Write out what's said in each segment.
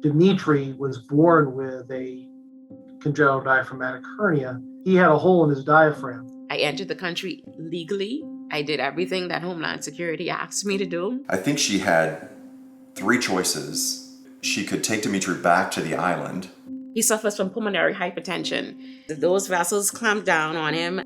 Dimitri was born with a congenital diaphragmatic hernia. He had a hole in his diaphragm. I entered the country legally. I did everything that Homeland Security asked me to do. I think she had 3 choices. She could take Dimitri back to the island. He suffers from pulmonary hypertension. If those vessels clamp down on him,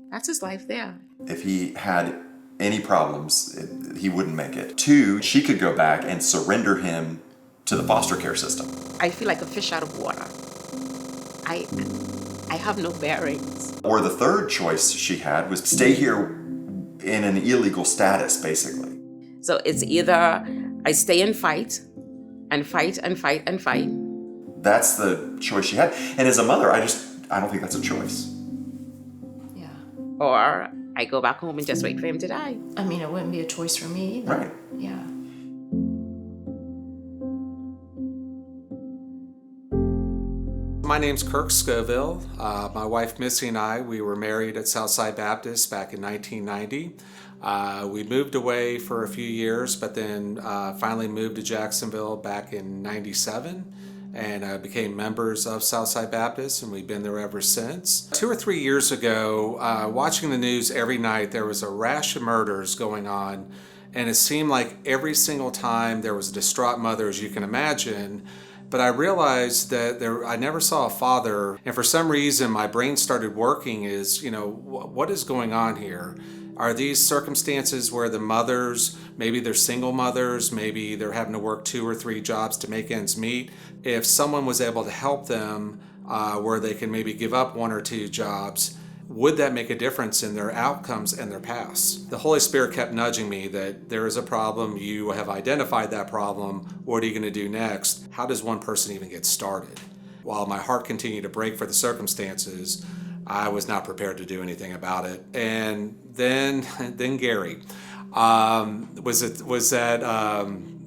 that's his life there. If he had any problems, he wouldn't make it. 2, she could go back and surrender him to the foster care system. I feel like a fish out of water. I have no bearings. Or the 3rd choice she had was stay here in an illegal status, basically. So it's either I stay and fight, and fight, and fight, and fight. That's the choice she had. And as a mother, I don't think that's a choice. Yeah. Or I go back home and just wait for him to die. I mean, it wouldn't be a choice for me either. Right. Yeah. My name's Kirk Scoville. My wife Missy and I, we were married at Southside Baptist back in 1990. We moved away for a few years, but then finally moved to Jacksonville back in 97 and became members of Southside Baptist, and we've been there ever since. 2 or 3 years ago, watching the news every night, there was a rash of murders going on, and it seemed like every single time there was a distraught mother, as you can imagine. But I realized that I never saw a father, and for some reason my brain started working what is going on here? Are these circumstances where the mothers, maybe they're single mothers, maybe they're having to work 2 or 3 jobs to make ends meet? If someone was able to help them where they can maybe give up 1 or 2 jobs, would that make a difference in their outcomes and their pasts? The Holy Spirit kept nudging me that there is a problem, you have identified that problem, what are you going to do next? How does one person even get started? While my heart continued to break for the circumstances, I was not prepared to do anything about it. And then Gary was at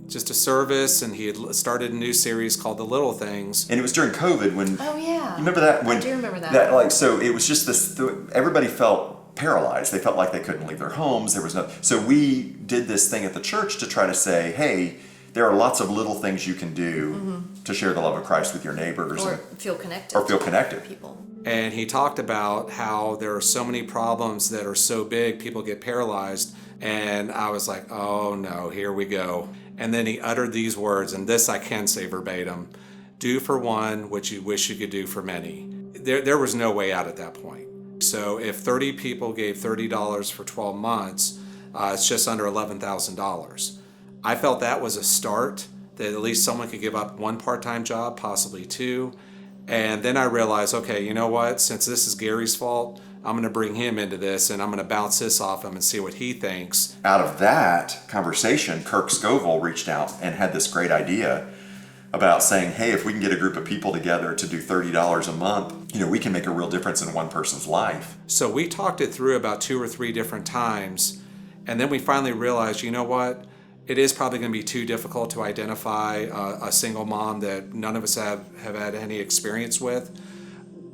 just a service, and he had started a new series called The Little Things. And it was during COVID when... Oh, yeah. You remember that? I do remember that. So it was just this... Everybody felt paralyzed. They felt like they couldn't leave their homes. There was no... So we did this thing at the church to try to say, hey, there are lots of little things you can do to share the love of Christ with your neighbors. Or feel connected. Or feel connected. To people. And he talked about how there are so many problems that are so big, people get paralyzed. And I was like, oh no, here we go. And then he uttered these words, and this I can say verbatim: do for one what you wish you could do for many. There was no way out at that point. So if 30 people gave $30 for 12 months, it's just under $11,000. I felt that was a start, that at least someone could give up 1 part-time job, possibly 2. And then I realized, okay, you know what? Since this is Gary's fault, I'm going to bring him into this, and I'm going to bounce this off him and see what he thinks. Out of that conversation, Kirk Scoville reached out and had this great idea about saying, hey, if we can get a group of people together to do $30 a month, we can make a real difference in one person's life. So we talked it through about 2 or 3 different times, and then we finally realized, you know what? It is probably going to be too difficult to identify a single mom that none of us have had any experience with.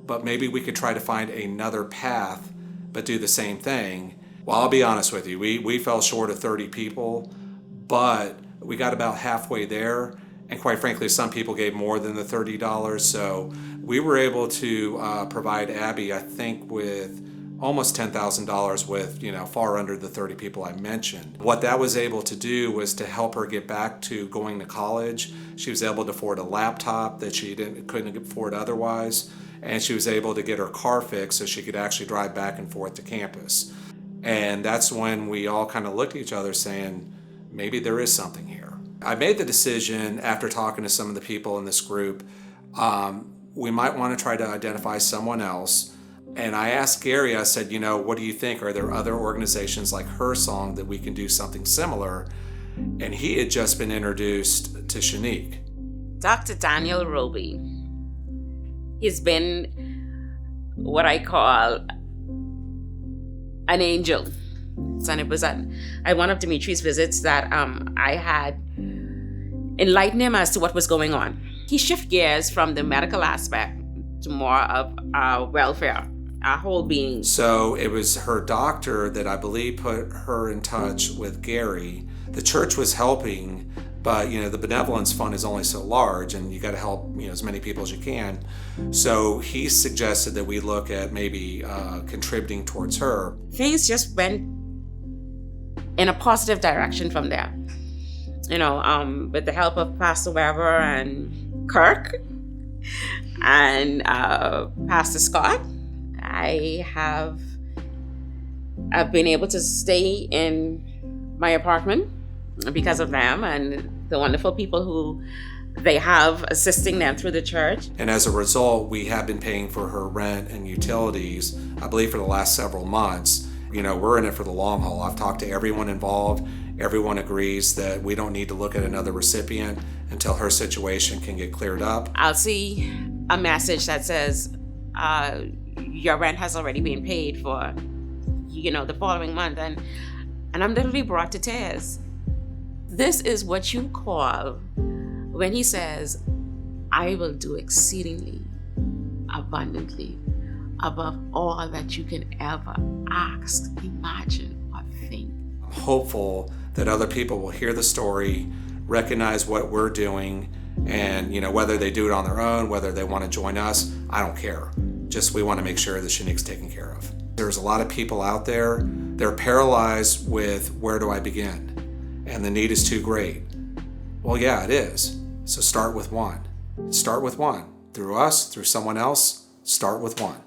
But maybe we could try to find another path, but do the same thing. Well, I'll be honest with you, we fell short of 30 people, but we got about halfway there. And quite frankly, some people gave more than the $30. So we were able to provide Abby, I think, with almost $10,000 with, far under the 30 people I mentioned. What that was able to do was to help her get back to going to college. She was able to afford a laptop that she couldn't afford otherwise. And she was able to get her car fixed so she could actually drive back and forth to campus. And that's when we all kind of looked at each other saying, maybe there is something here. I made the decision after talking to some of the people in this group, we might want to try to identify someone else. And I asked Gary, I said, what do you think? Are there other organizations like Her Song that we can do something similar? And he had just been introduced to Shanique. Dr. Daniel Roby. He's been what I call an angel. And it was at one of Dimitri's visits that I had enlightened him as to what was going on. He shifted gears from the medical aspect to more of our welfare, our whole being. So it was her doctor that I believe put her in touch with Gary. The church was helping, But the benevolence fund is only so large, and you got to help as many people as you can. So he suggested that we look at maybe contributing towards her. Things just went in a positive direction from there. With the help of Pastor Weber and Kirk and Pastor Scott, I've been able to stay in my apartment because of them and the wonderful people who they have assisting them through the church. And as a result, we have been paying for her rent and utilities, I believe, for the last several months. We're in it for the long haul. I've talked to everyone involved. Everyone agrees that we don't need to look at another recipient until her situation can get cleared up. I'll see a message that says, your rent has already been paid for, the following month. And I'm literally brought to tears. This is what you call when he says, I will do exceedingly abundantly above all that you can ever ask, imagine, or think. I'm hopeful that other people will hear the story, recognize what we're doing, and whether they do it on their own, whether they want to join us, I don't care. Just we want to make sure that Shanique's taken care of. There's a lot of people out there, they're paralyzed with where do I begin? And the need is too great. Well, yeah, it is. So start with one. Start with one. Through us, through someone else, start with one.